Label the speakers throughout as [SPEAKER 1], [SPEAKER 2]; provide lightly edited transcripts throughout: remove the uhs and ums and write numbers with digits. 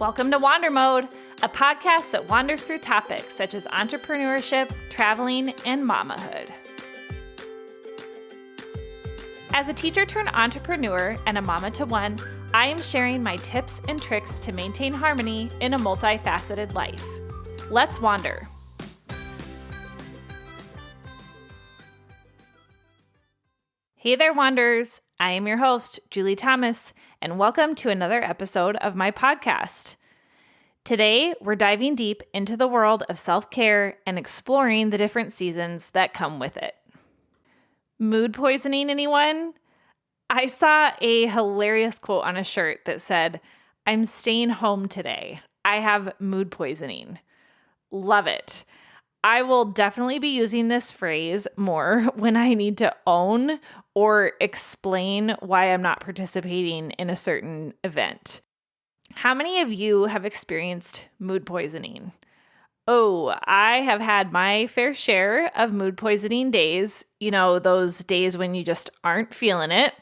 [SPEAKER 1] Welcome to Wander Mode, a podcast that wanders through topics such as entrepreneurship, traveling, and mamahood. As a teacher turned entrepreneur and a mama to one, I am sharing my tips and tricks to maintain harmony in a multifaceted life. Let's wander. Hey there, Wanderers. I am your host, Julie Thomas, and welcome to another episode of my podcast. Today, we're diving deep into the world of self-care and exploring the different seasons that come with it. Mood poisoning, anyone? I saw a hilarious quote on a shirt that said, "I'm staying home today. I have mood poisoning." Love it. I will definitely be using this phrase more when I need to own or explain why I'm not participating in a certain event. How many of you have experienced mood poisoning? Oh, I have had my fair share of mood poisoning days. You know, those days when you just aren't feeling it.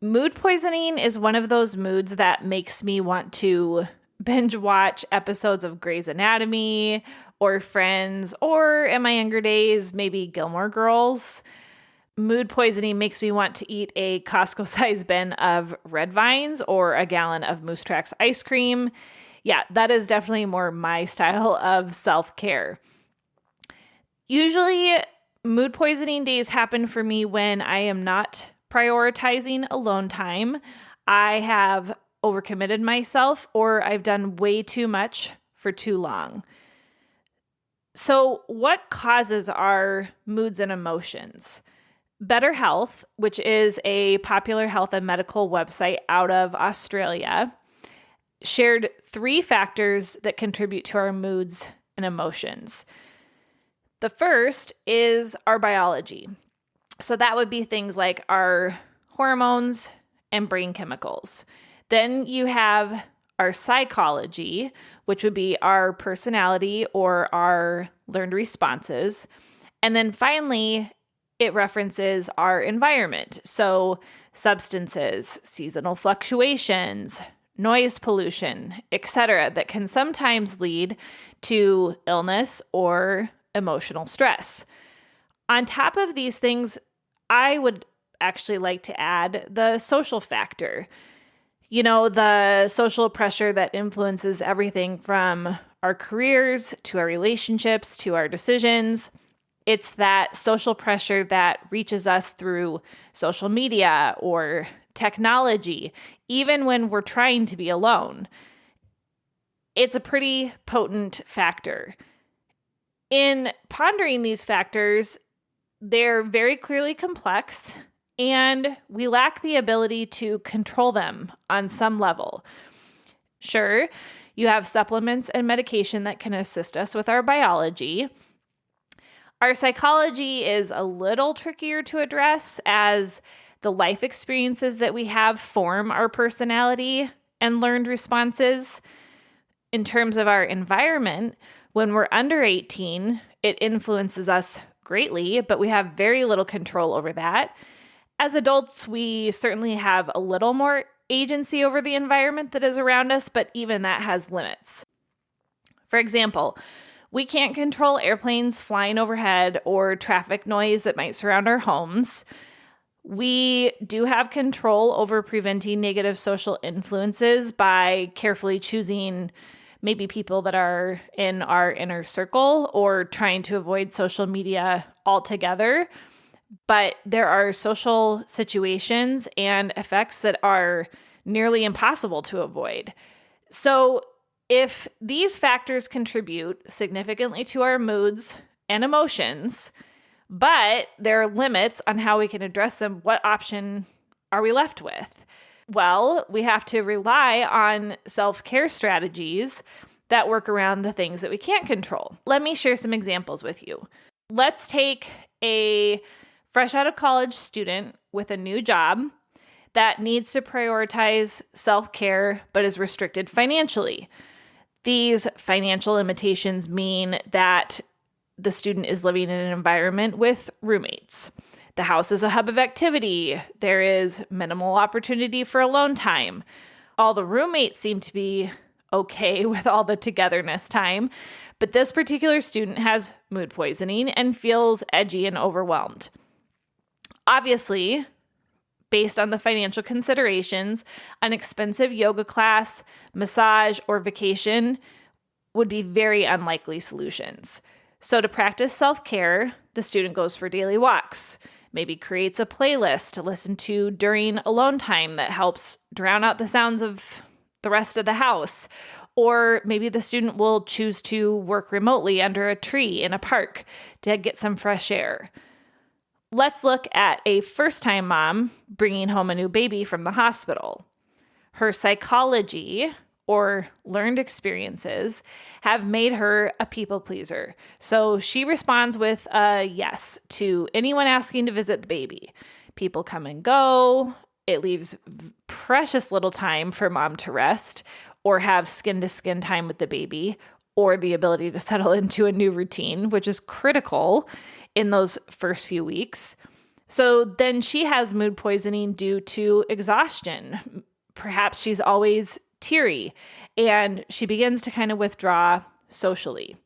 [SPEAKER 1] Mood poisoning is one of those moods that makes me want to binge watch episodes of Grey's Anatomy or Friends, or in my younger days, maybe Gilmore Girls. Mood poisoning makes me want to eat a Costco-sized bin of Red Vines or a gallon of Moose Tracks ice cream. Yeah, that is definitely more my style of self-care. Usually, mood poisoning days happen for me when I am not prioritizing alone time. I have overcommitted myself or I've done way too much for too long. So, what causes our moods and emotions? Better Health, which is a popular health and medical website out of Australia, shared 3 factors that contribute to our moods and emotions. The first is our biology. So that would be things like our hormones and brain chemicals. Then you have our psychology, which would be our personality or our learned responses. And then finally, it references our environment. So substances, seasonal fluctuations, noise pollution, etc., that can sometimes lead to illness or emotional stress. On top of these things, I would actually like to add the social factor. You know, the social pressure that influences everything from our careers to our relationships to our decisions. It's that social pressure that reaches us through social media or technology, even when we're trying to be alone. It's a pretty potent factor. In pondering these factors, they're very clearly complex, and we lack the ability to control them on some level. Sure, you have supplements and medication that can assist us with our biology. Our psychology is a little trickier to address as the life experiences that we have form our personality and learned responses. In terms of our environment, when we're under 18, it influences us greatly, but we have very little control over that. As adults, we certainly have a little more agency over the environment that is around us, but even that has limits. For example, we can't control airplanes flying overhead or traffic noise that might surround our homes. We do have control over preventing negative social influences by carefully choosing maybe people that are in our inner circle or trying to avoid social media altogether. But there are social situations and effects that are nearly impossible to avoid. So if these factors contribute significantly to our moods and emotions, but there are limits on how we can address them, what option are we left with? Well, we have to rely on self-care strategies that work around the things that we can't control. Let me share some examples with you. Let's take a fresh out of college student with a new job that needs to prioritize self-care but is restricted financially. These financial limitations mean that the student is living in an environment with roommates. The house is a hub of activity. There is minimal opportunity for alone time. All the roommates seem to be okay with all the togetherness time. But this particular student has mood poisoning and feels edgy and overwhelmed. Obviously, based on the financial considerations, an expensive yoga class, massage, or vacation would be very unlikely solutions. So to practice self-care, the student goes for daily walks, maybe creates a playlist to listen to during alone time that helps drown out the sounds of the rest of the house. Or maybe the student will choose to work remotely under a tree in a park to get some fresh air. Let's look at a first-time mom bringing home a new baby from the hospital. Her psychology or learned experiences have made her a people pleaser. So she responds with a yes to anyone asking to visit the baby. People come and go. It leaves precious little time for mom to rest or have skin-to-skin time with the baby, or the ability to settle into a new routine, which is critical in those first few weeks. So then she has mood poisoning due to exhaustion. Perhaps she's always teary and she begins to kind of withdraw socially.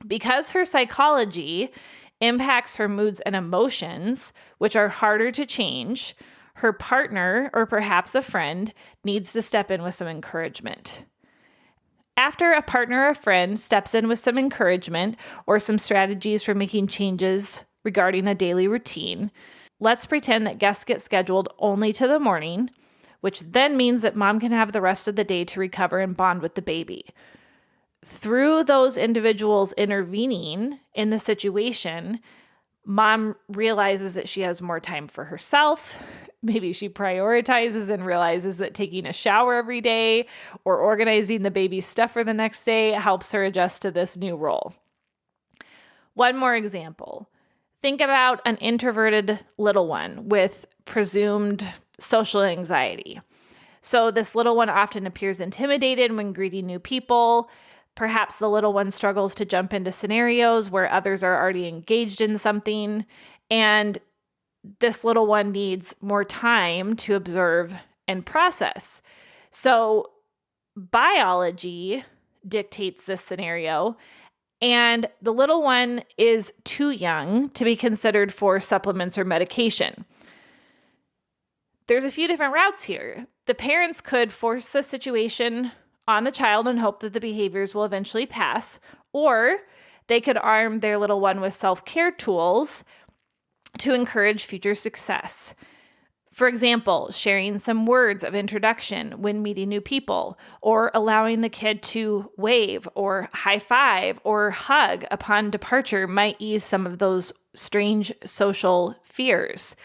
[SPEAKER 1] Because her psychology impacts her moods and emotions, which are harder to change, her partner or perhaps a friend needs to step in with some encouragement. After a partner or friend steps in with some encouragement or some strategies for making changes regarding a daily routine, let's pretend that guests get scheduled only to the morning, which then means that mom can have the rest of the day to recover and bond with the baby. Through those individuals intervening in the situation, mom realizes that she has more time for herself. Maybe she prioritizes and realizes that taking a shower every day or organizing the baby's stuff for the next day helps her adjust to this new role. One more example. Think about an introverted little one with presumed social anxiety. So this little one often appears intimidated when greeting new people. Perhaps the little one struggles to jump into scenarios where others are already engaged in something, and this little one needs more time to observe and process. So biology dictates this scenario, and the little one is too young to be considered for supplements or medication. There's a few different routes here. The parents could force the situation on the child and hope that the behaviors will eventually pass, or they could arm their little one with self-care tools to encourage future success. For example, sharing some words of introduction when meeting new people, or allowing the kid to wave or high five or hug upon departure might ease some of those strange social fears.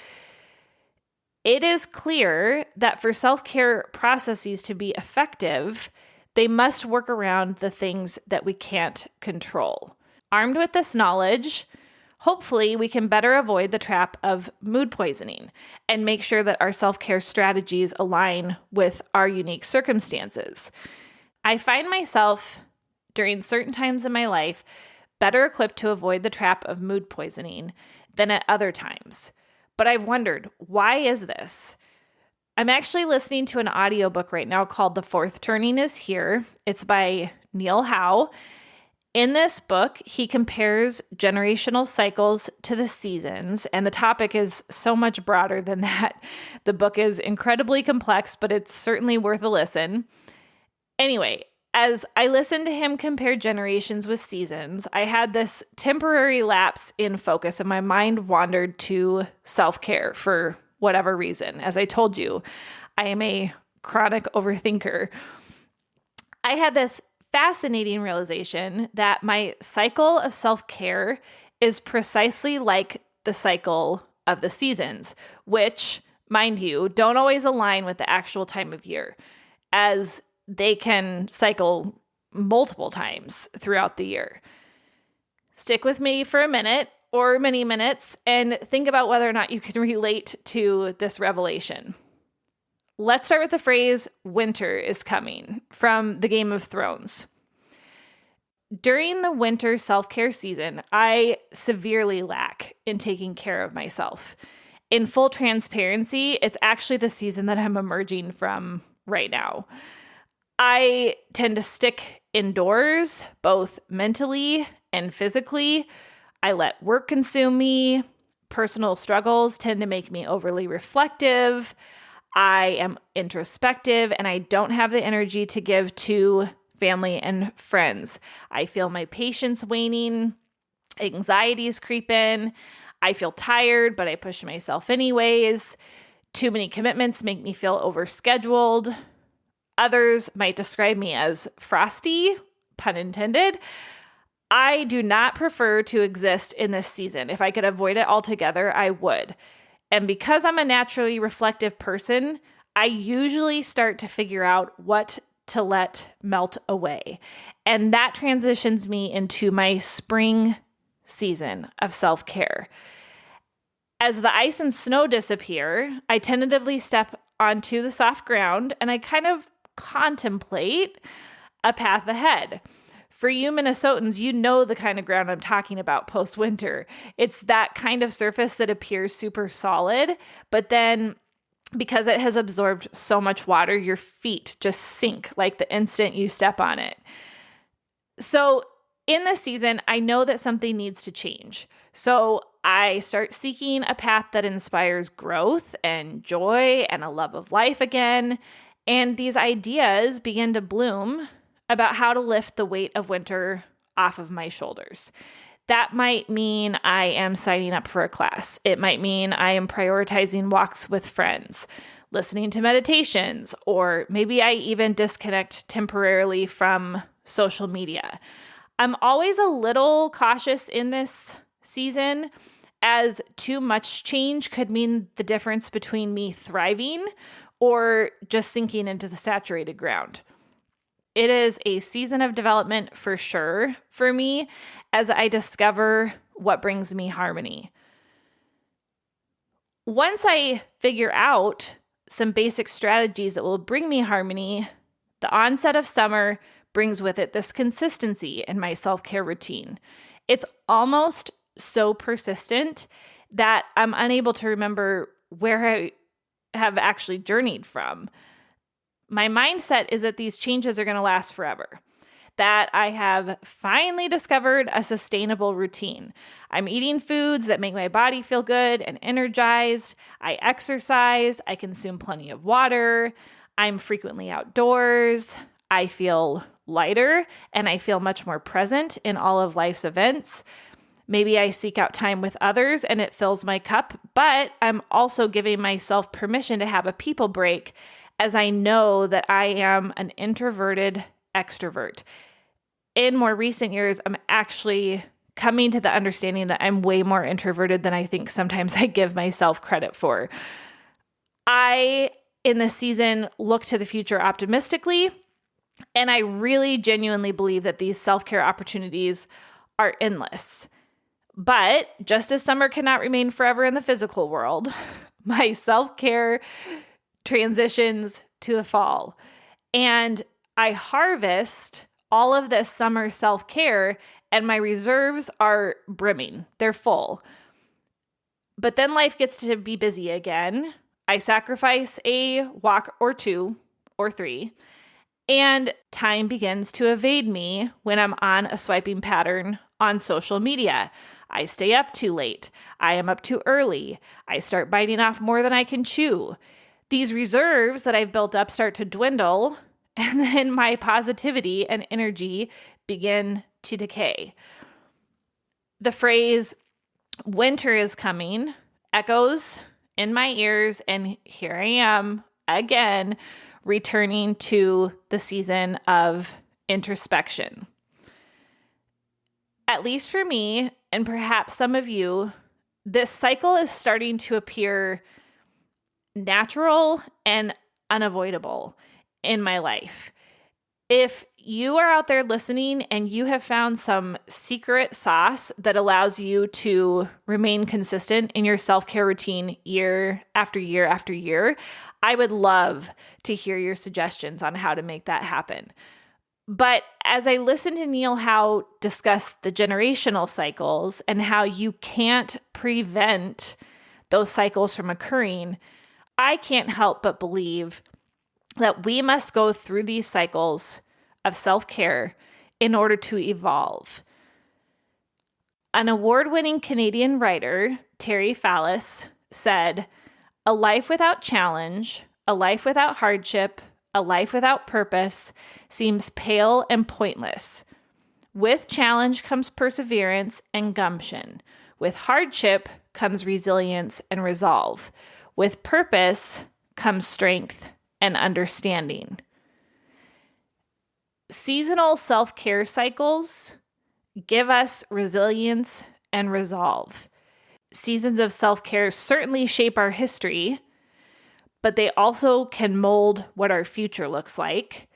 [SPEAKER 1] It is clear that for self-care processes to be effective, they must work around the things that we can't control. Armed with this knowledge, hopefully we can better avoid the trap of mood poisoning and make sure that our self-care strategies align with our unique circumstances. I find myself, during certain times in my life, better equipped to avoid the trap of mood poisoning than at other times. But I've wondered, why is this? I'm actually listening to an audiobook right now called The Fourth Turning is Here. It's by Neil Howe. In this book, he compares generational cycles to the seasons, and the topic is so much broader than that. The book is incredibly complex, but it's certainly worth a listen. Anyway, as I listened to him compare generations with seasons, I had this temporary lapse in focus and my mind wandered to self-care for whatever reason. As I told you, I am a chronic overthinker. I had this fascinating realization that my cycle of self-care is precisely like the cycle of the seasons, which, mind you, don't always align with the actual time of year, as they can cycle multiple times throughout the year. Stick with me for a minute or many minutes and think about whether or not you can relate to this revelation. Let's start with the phrase, winter is coming, from the Game of Thrones. During the winter self-care season, I severely lack in taking care of myself. In full transparency, it's actually the season that I'm emerging from right now. I tend to stick indoors, both mentally and physically. I let work consume me. Personal struggles tend to make me overly reflective. I am introspective and I don't have the energy to give to family and friends. I feel my patience waning, anxieties creep in. I feel tired, but I push myself anyways. Too many commitments make me feel overscheduled. Others might describe me as frosty, pun intended. I do not prefer to exist in this season. If I could avoid it altogether, I would. And because I'm a naturally reflective person, I usually start to figure out what to let melt away. And that transitions me into my spring season of self-care. As the ice and snow disappear, I tentatively step onto the soft ground and I kind of contemplate a path ahead. For you Minnesotans, you know the kind of ground I'm talking about post-winter. It's that kind of surface that appears super solid, but then because it has absorbed so much water, your feet just sink like the instant you step on it. So in this season, I know that something needs to change. So I start seeking a path that inspires growth and joy and a love of life again. And these ideas begin to bloom about how to lift the weight of winter off of my shoulders. That might mean I am signing up for a class. It might mean I am prioritizing walks with friends, listening to meditations, or maybe I even disconnect temporarily from social media. I'm always a little cautious in this season, as too much change could mean the difference between me thriving or just sinking into the saturated ground. It is a season of development for sure for me as I discover what brings me harmony. Once I figure out some basic strategies that will bring me harmony, the onset of summer brings with it this consistency in my self-care routine. It's almost so persistent that I'm unable to remember where I have actually journeyed from. My mindset is that these changes are going to last forever, that I have finally discovered a sustainable routine. I'm eating foods that make my body feel good and energized. I exercise. I consume plenty of water. I'm frequently outdoors. I feel lighter and I feel much more present in all of life's events. Maybe I seek out time with others and it fills my cup, but I'm also giving myself permission to have a people break, as I know that I am an introverted extrovert. In more recent years, I'm actually coming to the understanding that I'm way more introverted than I think sometimes I give myself credit for. I, in this season, look to the future optimistically, and I really genuinely believe that these self-care opportunities are endless. But just as summer cannot remain forever in the physical world, my self-care transitions to the fall. And I harvest all of this summer self-care and my reserves are brimming. They're full. But then life gets to be busy again. I sacrifice a walk or two or three, and time begins to evade me when I'm on a swiping pattern on social media. I stay up too late. I am up too early. I start biting off more than I can chew. These reserves that I've built up start to dwindle, and then my positivity and energy begin to decay. The phrase, winter is coming, echoes in my ears, and here I am again, returning to the season of introspection. At least for me, and perhaps some of you, this cycle is starting to appear natural and unavoidable in my life. If you are out there listening and you have found some secret sauce that allows you to remain consistent in your self-care routine year after year after year, I would love to hear your suggestions on how to make that happen. But as I listened to Neil Howe discuss the generational cycles and how you can't prevent those cycles from occurring, I can't help but believe that we must go through these cycles of self-care in order to evolve. An award-winning Canadian writer, Terry Fallis, said, "A life without challenge, a life without hardship, a life without purpose seems pale and pointless. With challenge comes perseverance and gumption. With hardship comes resilience and resolve. With purpose comes strength and understanding." Seasonal self-care cycles give us resilience and resolve. Seasons of self-care certainly shape our history, but they also can mold what our future looks like.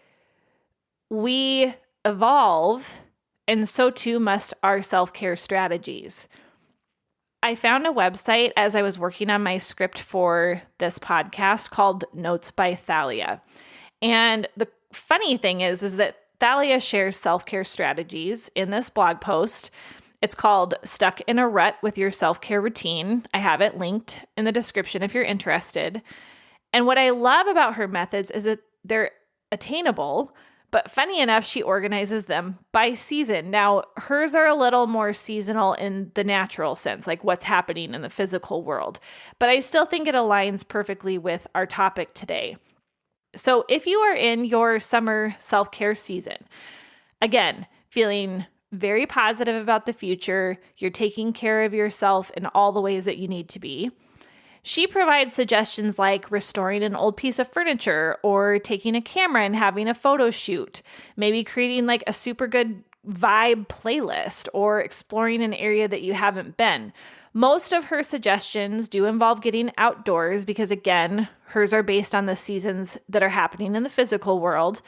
[SPEAKER 1] We evolve, and so too must our self-care strategies. I found a website as I was working on my script for this podcast called Notes by Thalia. And the funny thing is that Thalia shares self-care strategies in this blog post. It's called Stuck in a Rut with Your Self-Care Routine. I have it linked in the description if you're interested. And what I love about her methods is that they're attainable, but funny enough, she organizes them by season. Now, hers are a little more seasonal in the natural sense, like what's happening in the physical world. But I still think it aligns perfectly with our topic today. So if you are in your summer self-care season, again, feeling very positive about the future, you're taking care of yourself in all the ways that you need to be, she provides suggestions like restoring an old piece of furniture or taking a camera and having a photo shoot, maybe creating like a super good vibe playlist or exploring an area that you haven't been. Most of her suggestions do involve getting outdoors because, again, hers are based on the seasons that are happening in the physical world.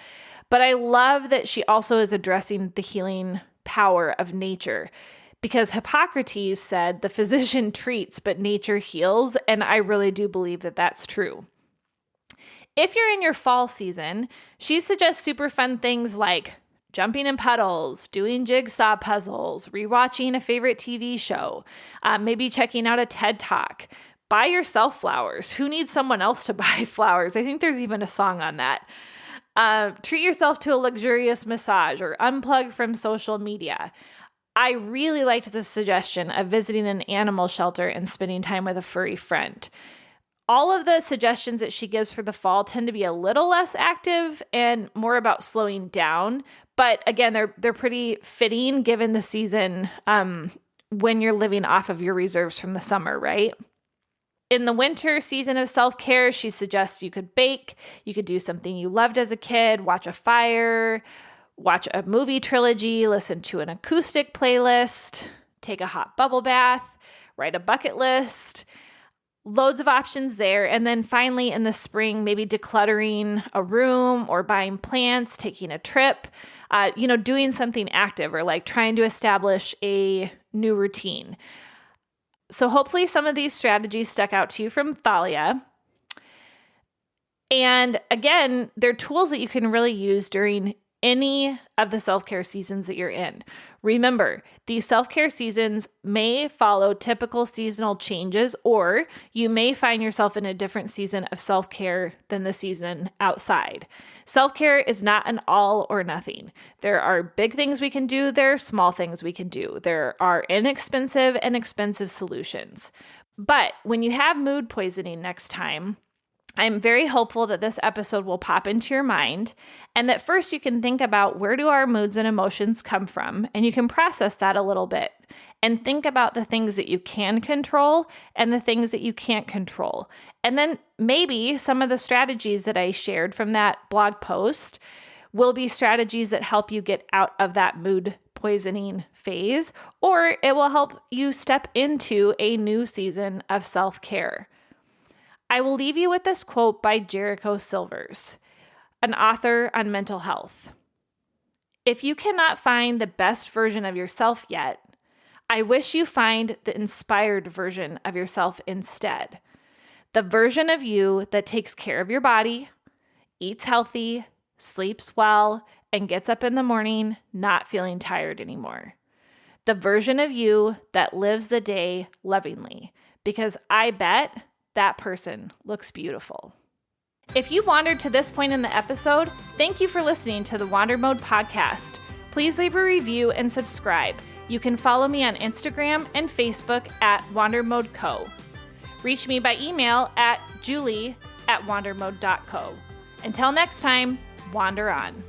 [SPEAKER 1] But I love that she also is addressing the healing power of nature, because Hippocrates said the physician treats, but nature heals. And I really do believe that that's true. If you're in your fall season, she suggests super fun things like jumping in puddles, doing jigsaw puzzles, rewatching a favorite TV show, maybe checking out a TED Talk. Buy yourself flowers. Who needs someone else to buy flowers? I think there's even a song on that. Treat yourself to a luxurious massage or unplug from social media. I really liked the suggestion of visiting an animal shelter and spending time with a furry friend. All of the suggestions that she gives for the fall tend to be a little less active and more about slowing down. But again, they're pretty fitting given the season when you're living off of your reserves from the summer, right? In the winter season of self-care, she suggests you could bake, you could do something you loved as a kid, watch a fire, watch a movie trilogy, listen to an acoustic playlist, take a hot bubble bath, write a bucket list. Loads of options there. And then finally in the spring, maybe decluttering a room or buying plants, taking a trip, doing something active or like trying to establish a new routine. So hopefully some of these strategies stuck out to you from Thalia. And again, they're tools that you can really use during any of the self-care seasons that you're in. Remember, these self-care seasons may follow typical seasonal changes, or you may find yourself in a different season of self-care than the season outside. Self-care is not an all or nothing. There are big things we can do. There are small things we can do. There are inexpensive and expensive solutions. But when you have mood poisoning next time, I'm very hopeful that this episode will pop into your mind and that first you can think about where do our moods and emotions come from, and you can process that a little bit and think about the things that you can control and the things that you can't control. And then maybe some of the strategies that I shared from that blog post will be strategies that help you get out of that mood poisoning phase, or it will help you step into a new season of self-care. I will leave you with this quote by Jericho Silvers, an author on mental health. "If you cannot find the best version of yourself yet, I wish you find the inspired version of yourself instead. The version of you that takes care of your body, eats healthy, sleeps well, and gets up in the morning not feeling tired anymore. The version of you that lives the day lovingly, because I bet that person looks beautiful." If you wandered to this point in the episode, thank you for listening to the Wander Mode podcast. Please leave a review and subscribe. You can follow me on Instagram and Facebook at WanderModeCo. Reach me by email at julie@wandermode.co. Until next time, wander on.